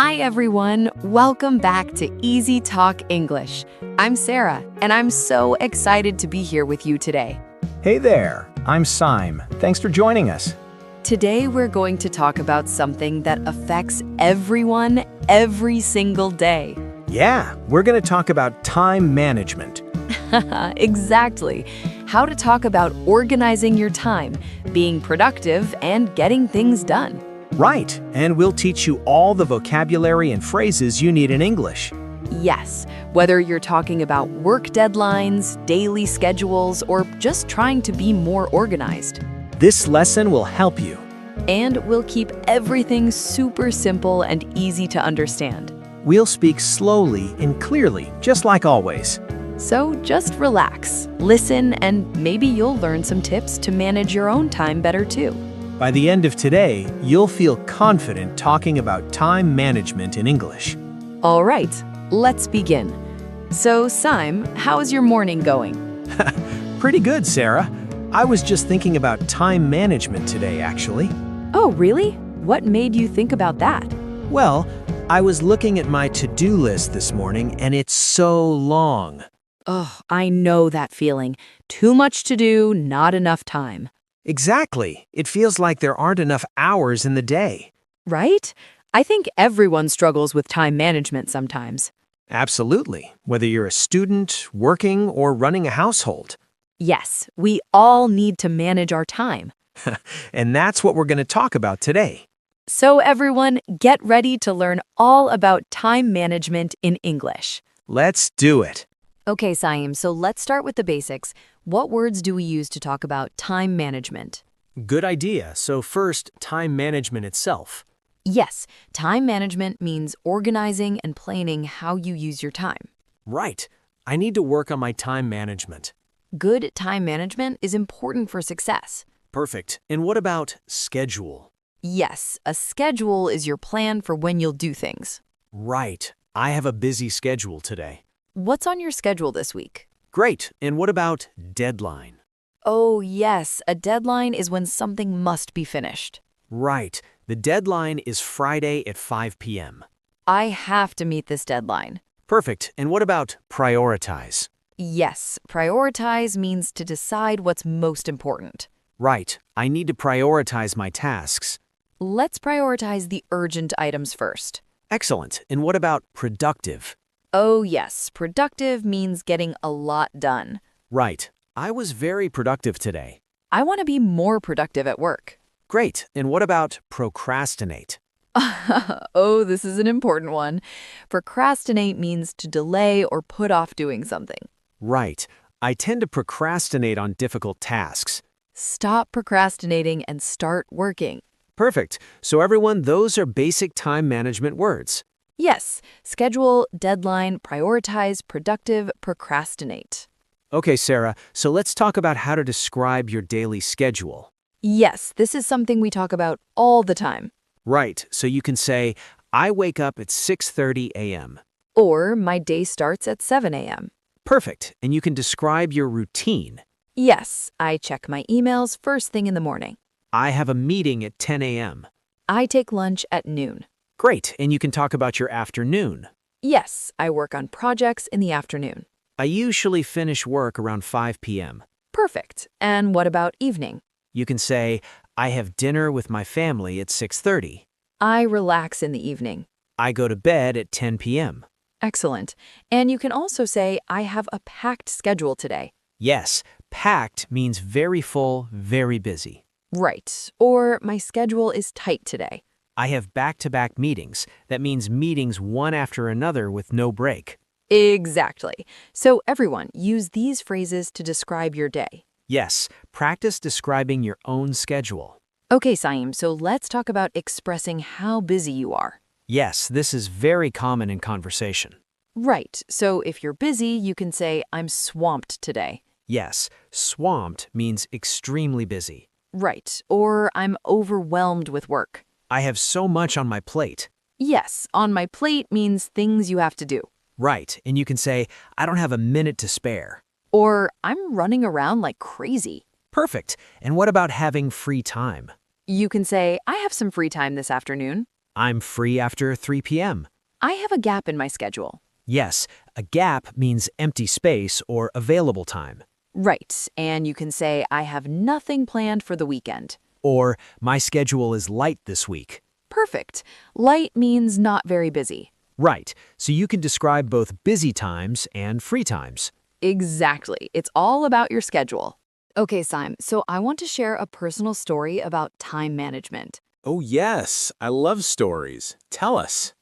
Hi everyone, welcome back to Easy Talk English. I'm Sarah, and I'm so excited to be here with you today. Hey there, I'm Syme. Thanks for joining us. Today we're going to talk about something that affects everyone every single day. Yeah, we're going to talk about time management. Exactly. How to talk about organizing your time, being productive, and getting things done. Right, and we'll teach you all the vocabulary and phrases you need in English. Yes, whether you're talking about work deadlines, daily schedules, or just trying to be more organized. This lesson will help you. And we'll keep everything super simple and easy to understand. We'll speak slowly and clearly, just like always. So just relax, listen, and maybe you'll learn some tips to manage your own time better too. By the end of today, you'll feel confident talking about time management in English. All right, let's begin. So, Syme, how's your morning going? Pretty good, Sarah. I was just thinking about time management today, actually. Oh, really? What made you think about that? Well, I was looking at my to-do list this morning, and it's so long. Oh, I know that feeling. Too much to do, not enough time. Exactly. It feels like there aren't enough hours in the day. Right? I think everyone struggles with time management sometimes. Absolutely. Whether you're a student, working, or running a household. Yes, we all need to manage our time. And that's what we're going to talk about today. So everyone, get ready to learn all about time management in English. Let's do it. Okay, Syme, so let's start with the basics. What words do we use to talk about time management? Good idea. So first, time management itself. Yes, time management means organizing and planning how you use your time. Right. I need to work on my time management. Good time management is important for success. Perfect. And what about schedule? Yes, a schedule is your plan for when you'll do things. Right. I have a busy schedule today. What's on your schedule this week? Great. And what about deadline? Oh, yes, a deadline is when something must be finished. Right. The deadline is Friday at 5 p.m. I have to meet this deadline. Perfect. And what about prioritize? Yes, prioritize means to decide what's most important. Right. I need to prioritize my tasks. Let's prioritize the urgent items first. Excellent. And what about productive? Oh, yes, productive means getting a lot done. Right. I was very productive today. I want to be more productive at work. Great. And what about procrastinate? Oh, this is an important one. Procrastinate means to delay or put off doing something. Right. I tend to procrastinate on difficult tasks. Stop procrastinating and start working. Perfect. So everyone, those are basic time management words. Yes, schedule, deadline, prioritize, productive, procrastinate. Okay, Sarah, so let's talk about how to describe your daily schedule. Yes, this is something we talk about all the time. Right. So you can say, I wake up at 6:30 a.m. Or my day starts at 7 a.m. Perfect. And you can describe your routine. Yes, I check my emails first thing in the morning. I have a meeting at 10 a.m. I take lunch at noon. Great. And you can talk about your afternoon. Yes, I work on projects in the afternoon. I usually finish work around 5 p.m. Perfect. And what about evening? You can say, I have dinner with my family at 6:30. I relax in the evening. I go to bed at 10 p.m. Excellent. And you can also say, I have a packed schedule today. Yes, packed means very full, very busy. Right. Or my schedule is tight today. I have back-to-back meetings. That means meetings one after another with no break. Exactly. So everyone, use these phrases to describe your day. Yes, practice describing your own schedule. Okay, Syme, so let's talk about expressing how busy you are. Yes, this is very common in conversation. Right. So if you're busy, you can say, I'm swamped today. Yes, swamped means extremely busy. Right. Or I'm overwhelmed with work. I have so much on my plate. Yes, on my plate means things you have to do. Right, and you can say, I don't have a minute to spare. Or I'm running around like crazy. Perfect. And what about having free time? You can say, I have some free time this afternoon. I'm free after 3 p.m. I have a gap in my schedule. Yes, a gap means empty space or available time. Right, and you can say, I have nothing planned for the weekend. Or, my schedule is light this week. Perfect. Light means not very busy. Right, so you can describe both busy times and free times. Exactly. It's all about your schedule. Okay, Simon, so I want to share a personal story about time management. Oh, yes. I love stories. Tell us.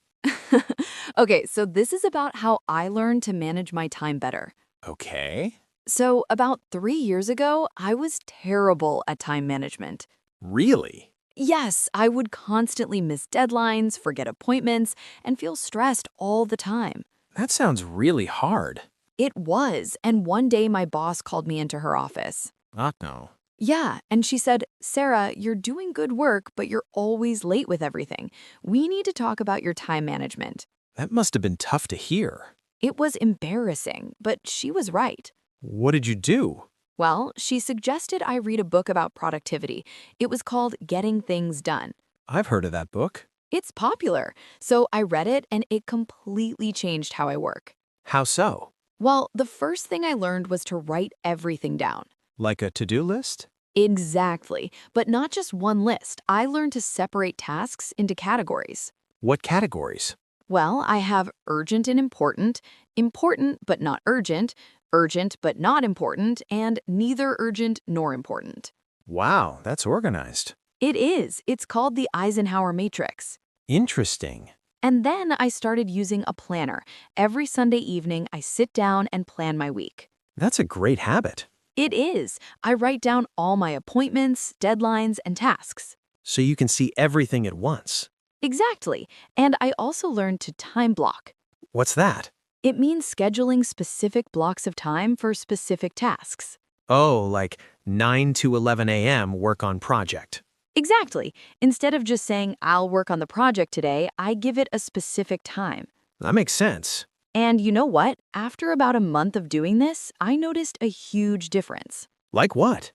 Okay, so this is about how I learned to manage my time better. Okay. So, about 3 years ago, I was terrible at time management. Really? Yes, I would constantly miss deadlines, forget appointments, and feel stressed all the time. That sounds really hard. It was, and one day my boss called me into her office. Oh, no. Yeah, and she said, Sarah, you're doing good work, but you're always late with everything. We need to talk about your time management. That must have been tough to hear. It was embarrassing, but she was right. What did you do? Well, she suggested I read a book about productivity. It was called Getting Things Done. I've heard of that book. It's popular, so I read it and it completely changed how I work. How so? Well, the first thing I learned was to write everything down. Like a to-do list? Exactly, but not just one list. I learned to separate tasks into categories. What categories? Well, I have urgent and important, important but not urgent, urgent but not important, and neither urgent nor important. Wow, that's organized. It is. It's called the Eisenhower matrix. Interesting. And then I started using a planner. Every Sunday evening, I sit down and plan my week. That's a great habit. It is. I write down all my appointments, deadlines, and tasks. So you can see everything at once. Exactly. And I also learned to time block. What's that? It means scheduling specific blocks of time for specific tasks. Oh, like 9 to 11 a.m. work on project. Exactly. Instead of just saying, I'll work on the project today, I give it a specific time. That makes sense. And you know what? After about a month of doing this, I noticed a huge difference. Like what?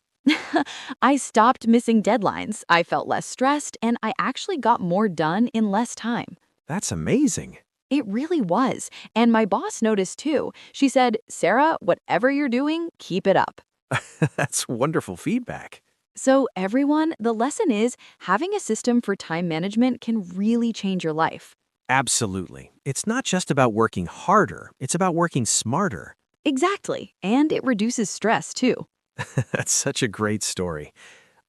I stopped missing deadlines, I felt less stressed, and I actually got more done in less time. That's amazing. It really was. And my boss noticed too. She said, Sarah, whatever you're doing, keep it up. That's wonderful feedback. So everyone, the lesson is having a system for time management can really change your life. Absolutely. It's not just about working harder, it's about working smarter. Exactly. And it reduces stress too. That's such a great story.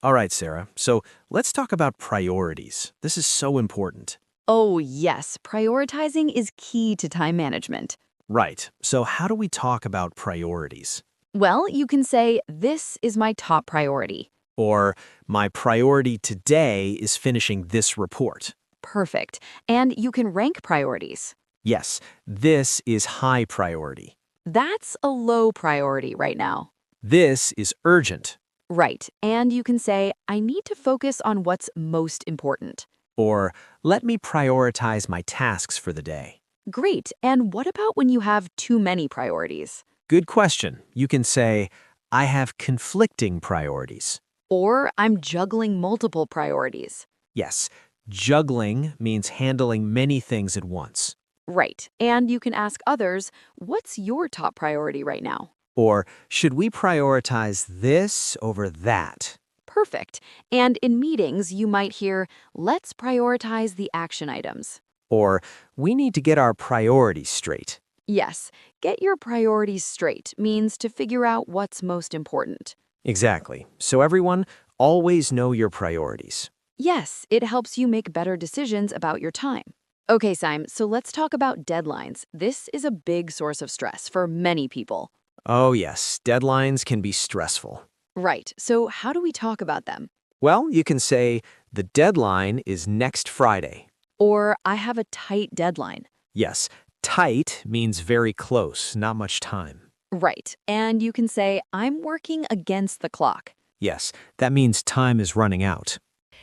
All right, Sarah. So let's talk about priorities. This is so important. Oh, yes. Prioritizing is key to time management. Right. So how do we talk about priorities? Well, you can say, this is my top priority. Or, my priority today is finishing this report. Perfect. And you can rank priorities. Yes, this is high priority. That's a low priority right now. This is urgent. Right. And you can say, I need to focus on what's most important. Or, let me prioritize my tasks for the day. Great. And what about when you have too many priorities? Good question. You can say, I have conflicting priorities. Or I'm juggling multiple priorities. Yes, juggling means handling many things at once. Right. And you can ask others, what's your top priority right now? Or, should we prioritize this over that? Perfect. And in meetings, you might hear, let's prioritize the action items. Or, we need to get our priorities straight. Yes, get your priorities straight means to figure out what's most important. Exactly. So everyone, always know your priorities. Yes, it helps you make better decisions about your time. Okay, Simon, so let's talk about deadlines. This is a big source of stress for many people. Oh yes, deadlines can be stressful. Right, so how do we talk about them? Well, you can say, the deadline is next Friday. Or, I have a tight deadline. Yes, tight means very close, not much time. Right, and you can say, I'm working against the clock. Yes, that means time is running out.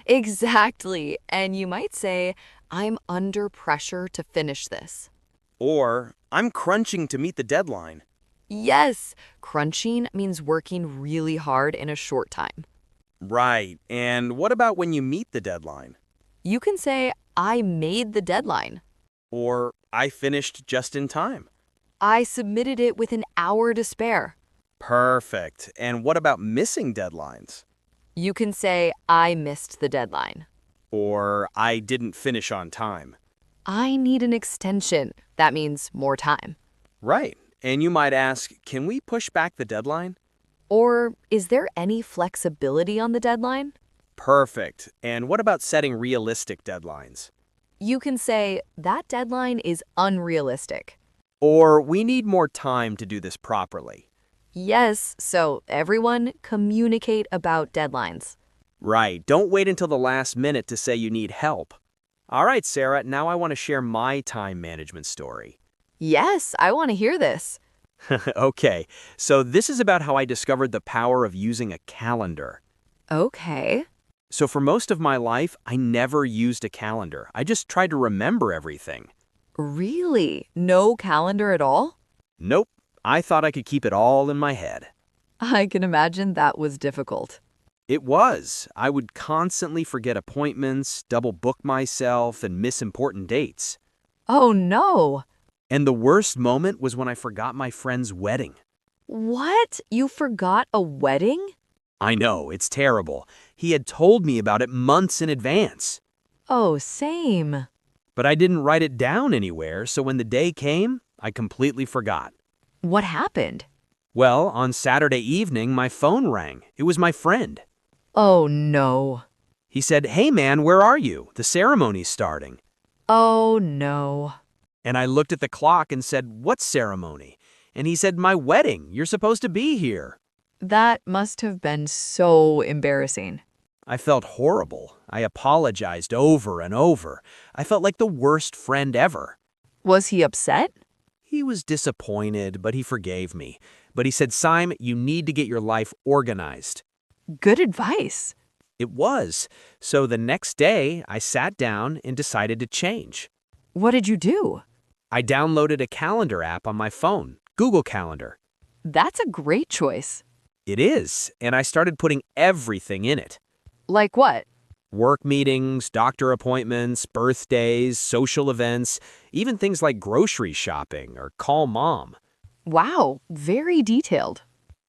Exactly, and you might say, I'm under pressure to finish this. Or, I'm crunching to meet the deadline. Yes, crunching means working really hard in a short time. Right, and what about when you meet the deadline? You can say, I made the deadline. Or I finished just in time. I submitted it with an hour to spare. Perfect. And what about missing deadlines? You can say, I missed the deadline. Or I didn't finish on time. I need an extension. That means more time. Right. And you might ask, can we push back the deadline? Or, is there any flexibility on the deadline? Perfect. And what about setting realistic deadlines? You can say, that deadline is unrealistic. Or we need more time to do this properly. Yes, so everyone communicate about deadlines. Right. Don't wait until the last minute to say you need help. All right, Sarah, now I want to share my time management story. Yes, I want to hear this. Okay, so this is about how I discovered the power of using a calendar. Okay. So for most of my life, I never used a calendar. I just tried to remember everything. Really? No calendar at all? Nope, I thought I could keep it all in my head. I can imagine that was difficult. It was. I would constantly forget appointments, double book myself, and miss important dates. Oh no. And the worst moment was when I forgot my friend's wedding. What? You forgot a wedding? I know, it's terrible. He had told me about it months in advance. Oh, same. But I didn't write it down anywhere, so when the day came, I completely forgot. What happened? Well, on Saturday evening, my phone rang. It was my friend. Oh no. He said, "Hey man, where are you? The ceremony's starting." Oh no. And I looked at the clock and said, "What ceremony?" And he said, "My wedding. You're supposed to be here." That must have been so embarrassing. I felt horrible. I apologized over and over. I felt like the worst friend ever. Was he upset? He was disappointed, but he forgave me. But he said, "Sime, you need to get your life organized." Good advice. It was. So the next day, I sat down and decided to change. What did you do? I downloaded a calendar app on my phone, Google Calendar. That's a great choice. It is, and I started putting everything in it. Like what? Work meetings, doctor appointments, birthdays, social events, even things like grocery shopping or call mom. Wow, very detailed.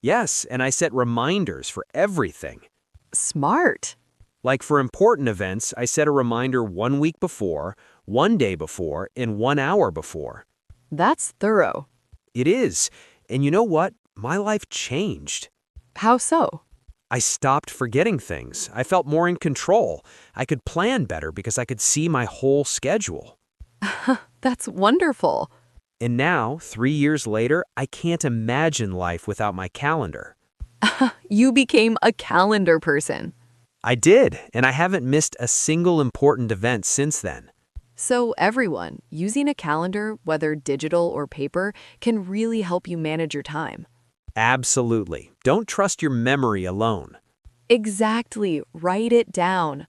Yes, and I set reminders for everything. Smart. Like for important events, I set a reminder 1 week before, 1 day before, and 1 hour before. That's thorough. It is. And you know what? My life changed. How so? I stopped forgetting things. I felt more in control. I could plan better because I could see my whole schedule. That's wonderful. And now, 3 years later, I can't imagine life without my calendar. You became a calendar person. I did, and I haven't missed a single important event since then. So everyone, using a calendar, whether digital or paper, can really help you manage your time. Absolutely. Don't trust your memory alone. Exactly. Write it down.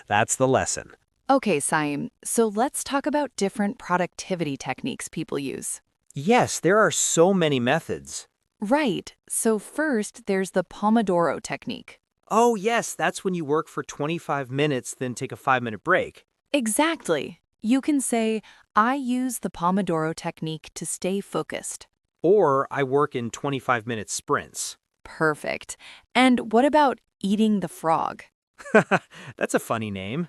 That's the lesson. Okay, Saim, so let's talk about different productivity techniques people use. Yes, there are so many methods. Right. So first, there's the Pomodoro technique. Oh, yes, that's when you work for 25 minutes, then take a 5-minute break. Exactly. You can say, I use the Pomodoro technique to stay focused. Or I work in 25-minute sprints. Perfect. And what about eating the frog? That's a funny name.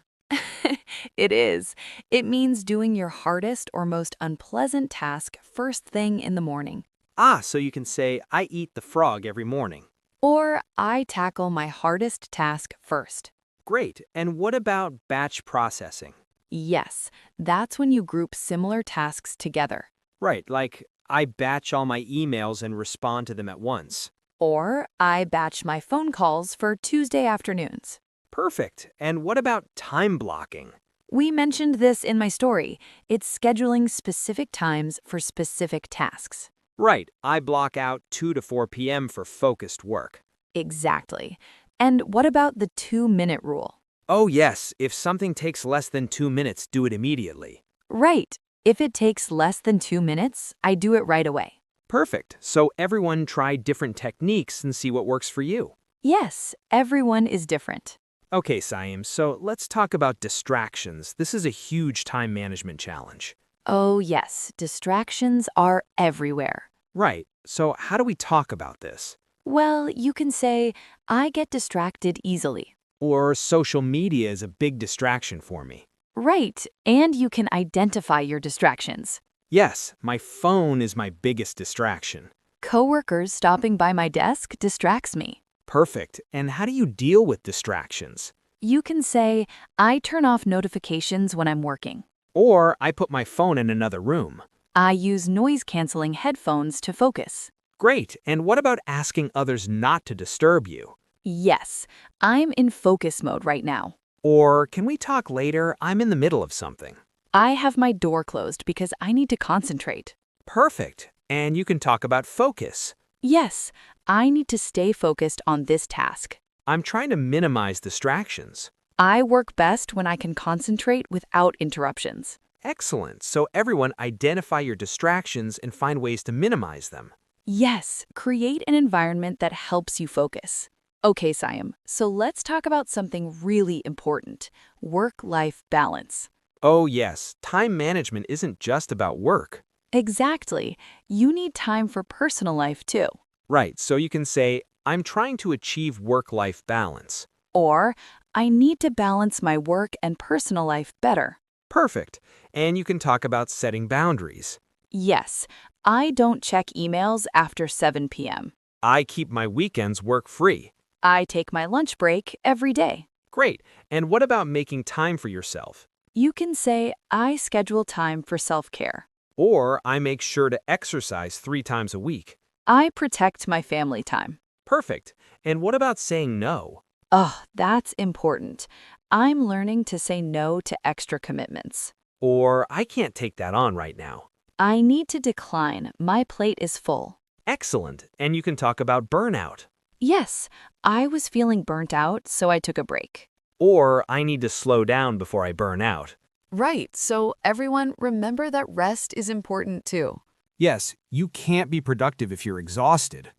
It is. It means doing your hardest or most unpleasant task first thing in the morning. Ah, so you can say, I eat the frog every morning. Or I tackle my hardest task first. Great. And what about batch processing? Yes, that's when you group similar tasks together. Right, like I batch all my emails and respond to them at once. Or I batch my phone calls for Tuesday afternoons. Perfect. And what about time blocking? We mentioned this in my story. It's scheduling specific times for specific tasks. Right, I block out 2 to 4 p.m. for focused work. Exactly. And what about the 2-minute rule? Oh yes, if something takes less than 2 minutes, do it immediately. Right. If it takes less than 2 minutes, I do it right away. Perfect. So everyone try different techniques and see what works for you. Yes, everyone is different. Okay, Saim, so let's talk about distractions. This is a huge time management challenge. Oh, yes, distractions are everywhere. Right, so how do we talk about this? Well, you can say, I get distracted easily. Or social media is a big distraction for me. Right, and you can identify your distractions. Yes, my phone is my biggest distraction. Coworkers stopping by my desk distracts me. Perfect. And how do you deal with distractions? You can say, I turn off notifications when I'm working. Or I put my phone in another room. I use noise-canceling headphones to focus. Great. And what about asking others not to disturb you? Yes, I'm in focus mode right now. Or can we talk later? I'm in the middle of something. I have my door closed because I need to concentrate. Perfect. And you can talk about focus. Yes, I need to stay focused on this task. I'm trying to minimize distractions. I work best when I can concentrate without interruptions. Excellent. So everyone identify your distractions and find ways to minimize them. Yes, create an environment that helps you focus. Okay, Siam, so let's talk about something really important, work-life balance. Oh yes, time management isn't just about work. Exactly. You need time for personal life too. Right, so you can say, I'm trying to achieve work-life balance. Or, I need to balance my work and personal life better. Perfect. And you can talk about setting boundaries. Yes, I don't check emails after 7 p.m. I keep my weekends work-free. I take my lunch break every day. Great. And what about making time for yourself? You can say, I schedule time for self-care. Or I make sure to exercise 3 times a week. I protect my family time. Perfect. And what about saying no? Oh, that's important. I'm learning to say no to extra commitments. Or I can't take that on right now. I need to decline. My plate is full. Excellent. And you can talk about burnout. Yes, I was feeling burnt out, so I took a break. Or I need to slow down before I burn out. Right, so everyone remember that rest is important too. Yes, you can't be productive if you're exhausted.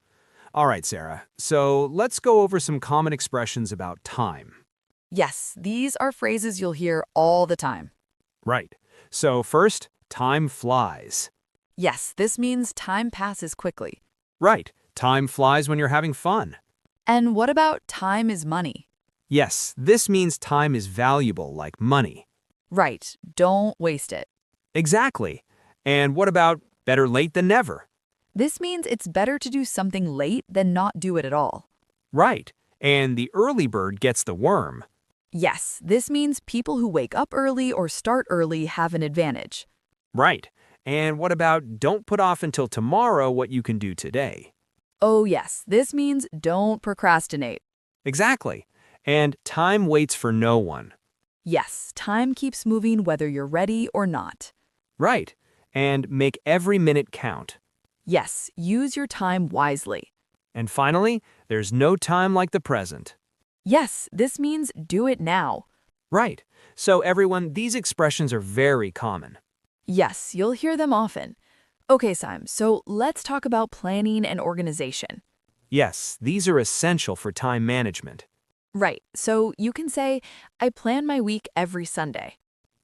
All right, Sarah. So let's go over some common expressions about time. Yes, these are phrases you'll hear all the time. Right. So first, time flies. Yes, this means time passes quickly. Right. Time flies when you're having fun. And what about time is money? Yes, this means time is valuable, like money. Right, don't waste it. Exactly. And what about better late than never? This means it's better to do something late than not do it at all. Right. And the early bird gets the worm. Yes, this means people who wake up early or start early have an advantage. Right. And what about don't put off until tomorrow what you can do today? Oh yes, this means don't procrastinate. Exactly. And time waits for no one. Yes, time keeps moving whether you're ready or not. Right. And make every minute count. Yes, use your time wisely. And finally, there's no time like the present. Yes, this means do it now. Right. So everyone, these expressions are very common. Yes, you'll hear them often. Okay, Sim, so let's talk about planning and organization. Yes, these are essential for time management. Right, so you can say, I plan my week every Sunday.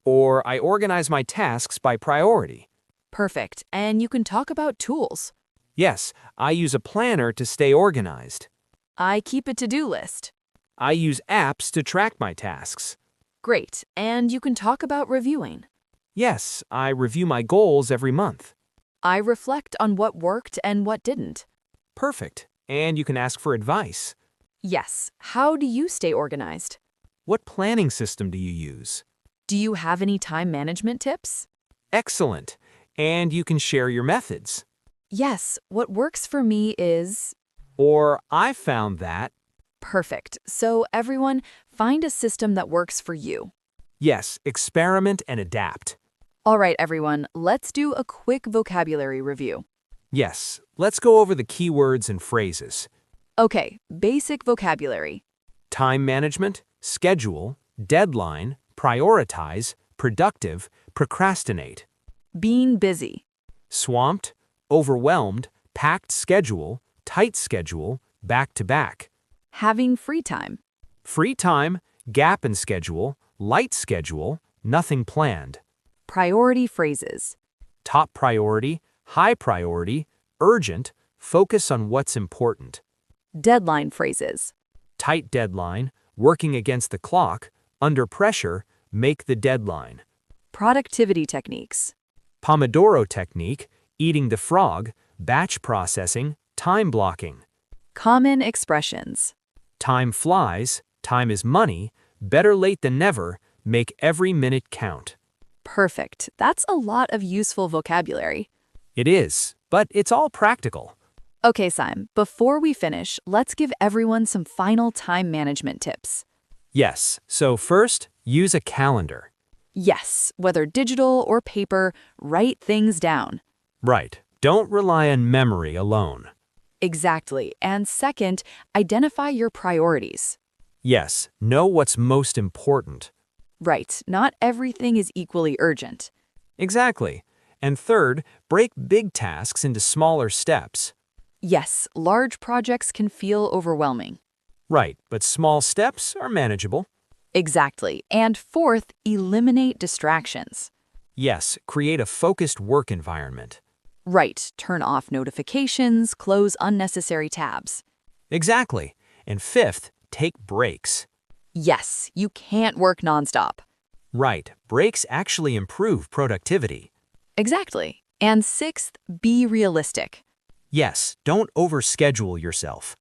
Or I organize my tasks by priority. Perfect, and you can talk about tools. Yes, I use a planner to stay organized. I keep a to-do list. I use apps to track my tasks. Great, and you can talk about reviewing. Yes, I review my goals every month. I reflect on what worked and what didn't. Perfect. And you can ask for advice. Yes, how do you stay organized? What planning system do you use? Do you have any time management tips? Excellent. And you can share your methods. Yes, what works for me is... Or I found that. Perfect. So everyone, find a system that works for you. Yes, experiment and adapt. All right, everyone, let's do a quick vocabulary review. Yes, let's go over the key words and phrases. Okay, basic vocabulary. Time management, schedule, deadline, prioritize, productive, procrastinate. Being busy. Swamped, overwhelmed, packed schedule, tight schedule, back to back. Having free time. Free time, gap in schedule, light schedule, nothing planned. Priority phrases. Top priority, high priority, urgent, focus on what's important. Deadline phrases. Tight deadline, working against the clock, under pressure, make the deadline. Productivity techniques. Pomodoro technique, eating the frog, batch processing, time blocking. Common expressions. Time flies, time is money, better late than never, make every minute count. Perfect. That's a lot of useful vocabulary. It is, but it's all practical. Okay, Simon, before we finish, let's give everyone some final time management tips. Yes, so first, use a calendar. Yes, whether digital or paper, write things down. Right, don't rely on memory alone. Exactly. And second, identify your priorities. Yes, know what's most important. Right, not everything is equally urgent. Exactly. And third, break big tasks into smaller steps. Yes, large projects can feel overwhelming. Right, but small steps are manageable. Exactly. And fourth, eliminate distractions. Yes, create a focused work environment. Right, turn off notifications, close unnecessary tabs. Exactly. And fifth, take breaks. Yes, you can't work nonstop. Right, breaks actually improve productivity. Exactly. And sixth, be realistic. Yes, don't overschedule yourself.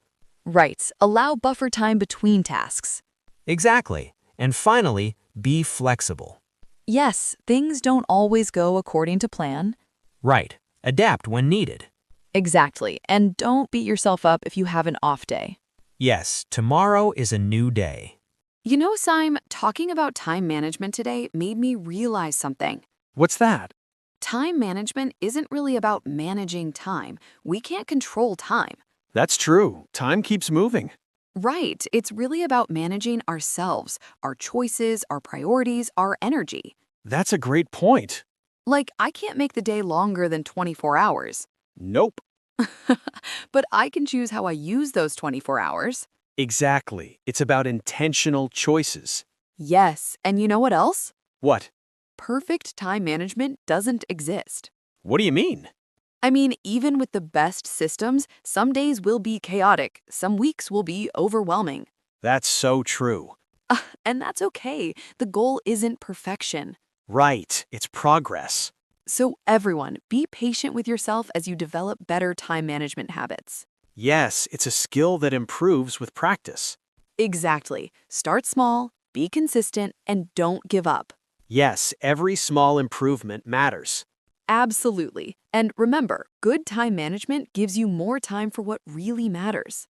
Right, allow buffer time between tasks. Exactly. And finally, be flexible. Yes, things don't always go according to plan. Right, adapt when needed. Exactly, and don't beat yourself up if you have an off day. Yes, tomorrow is a new day. You know, Sime, talking about time management today made me realize something. What's that? Time management isn't really about managing time. We can't control time. That's true. Time keeps moving. Right, it's really about managing ourselves, our choices, our priorities, our energy. That's a great point. Like, I can't make the day longer than 24 hours. Nope. But I can choose how I use those 24 hours. Exactly. It's about intentional choices. Yes, and you know what else? What? Perfect time management doesn't exist. What do you mean? I mean, even with the best systems, some days will be chaotic, some weeks will be overwhelming. That's so true. And that's okay. The goal isn't perfection. Right. It's progress. So everyone, be patient with yourself as you develop better time management habits. Yes, it's a skill that improves with practice. Exactly. Start small, be consistent, and don't give up. Yes, every small improvement matters. Absolutely. And remember, good time management gives you more time for what really matters.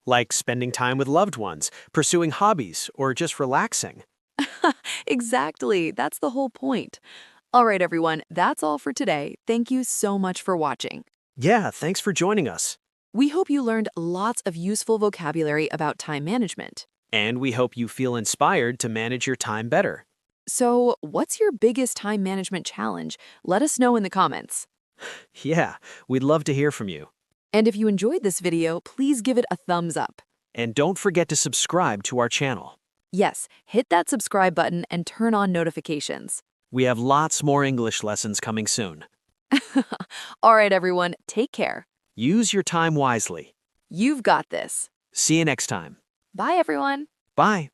Like spending time with loved ones, pursuing hobbies, or just relaxing. Exactly. That's the whole point. All right, everyone, that's all for today. Thank you so much for watching. Yeah, thanks for joining us. We hope you learned lots of useful vocabulary about time management. And we hope you feel inspired to manage your time better. So, what's your biggest time management challenge? Let us know in the comments. Yeah, we'd love to hear from you. And if you enjoyed this video, please give it a thumbs up. And don't forget to subscribe to our channel. Yes, hit that subscribe button and turn on notifications. We have lots more English lessons coming soon. All right, everyone, take care. Use your time wisely. You've got this. See you next time. Bye, everyone. Bye.